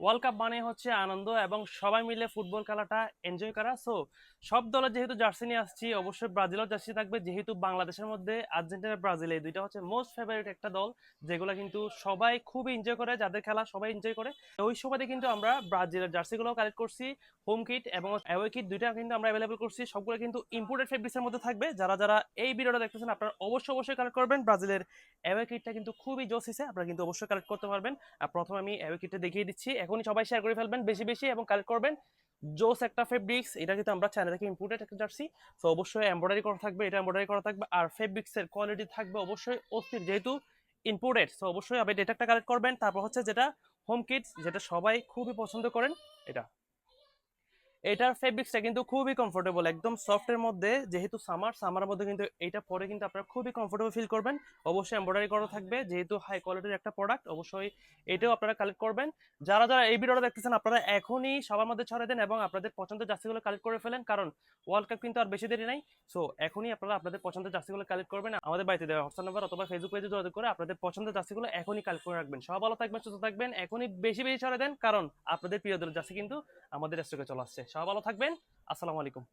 World cup মানে হচ্ছে আনন্দ এবং সবাই মিলে ফুটবল খেলাটা এনজয় করা। সো সব দলের যেহেতু জার্সি নিয়ে আসছি, অবশ্যই ব্রাজিলের জার্সি থাকবে, যেহেতু বাংলাদেশের মধ্যে আর্জেন্টিনা ব্রাজিল এই দুইটা হচ্ছে মোস্ট ফেভারিট একটা দল, যেগুলো কিন্তু সবাই খুব এনজয় করে, যাদের খেলা সবাই এনজয় করে। ওই সুবাদে কিন্তু আমরা ব্রাজিলের জার্সিগুলো কালেক্ট করছি। হোম কিট এবং অ্যাওয়ে কিট দুইটা কিন্তু আমরা অ্যাভেলেবল করছি, সবগুলো কিন্তু ইম্পোর্টেড ফেব্রিক্সের মধ্যে থাকবে। যারা যারা এই ভিডিওটা দেখতেছেন আপনারা অবশ্যই কালেক্ট করবেন। ব্রাজিলের অ্যাওয়ে কিটটা কিন্তু খুবই জোস হিসেবে আপনারা কিন্তু অবশ্যই কালেক্ট করতে পারবেন। আর প্রথমে আমি অ্যাওয়ে কিটটা দেখিয়ে দিচ্ছি, এখনই সবাই শেয়ার করে ফেলবেন বেশি বেশি এবং কালেক্ট করবেন। জোস একটা ফেব্রিক্স, এটা কিন্তু আমরা চায়না থেকে ইম্পোর্টেড একটা জার্সি। তো অবশ্যই এমব্রয়ডারি করা থাকবে, এটা এমব্রয়ডারি করা থাকবে, আর ফেব্রিক্সের কোয়ালিটি থাকবে অবশ্যই অস্থির, যেহেতু ইম্পোর্টেড। তো অবশ্যই আপনি ডেটাটা কালেক্ট করবেন। তারপর হচ্ছে যেটা হোম কিটস, যেটা সবাই খুবই পছন্দ করেন, এটা এটার ফেব্রিক্সটা কিন্তু খুবই কমফোর্টেবল, একদম সফটের মধ্যে, যেহেতু সামারের মধ্যে কিন্তু এটা পরে কিন্তু আপনারা খুবই কমফোর্টেবল ফিল করবেন। অবশ্যই এমব্রয়ডারি করা থাকবে, যেহেতু হাই কোয়ালিটির একটা প্রোডাক্ট, অবশ্যই এটাও আপনারা কালেক্ট করবেন। যারা যারা এই ভিডিওটা দেখতেছেন আপনারা এখনই সবার মধ্যে ছড়িয়ে দেন এবং আপনাদের পছন্দের জার্সিগুলো কালেক্ট করে ফেলেন, কারণ ওয়ার্ল্ড কাপ কিন্তু আর বেশি দেরি নাই। সো এখনই আপনারা আপনাদের পছন্দের জার্সিগুলো কালেক্ট করবেন, আমাদের বাড়িতে দেওয়া হোয়াটসঅ্যাপ নাম্বার অথবা ফেসবুক পেজে যোগাযোগ করে আপনাদের পছন্দের জার্সিগুলো এখনই কালেক্ট করে রাখবেন। সবাই ভালো থাকবেন, সুস্থ থাকবেন, এখনই বেশি বেশি ছড়িয়ে দেন, কারণ আপনাদের প্রিয় দলের জার্সি কিন্তু আমাদের স্টকে চলে আসছে। সবাই ভালো থাকবেন। আসসালামু আলাইকুম।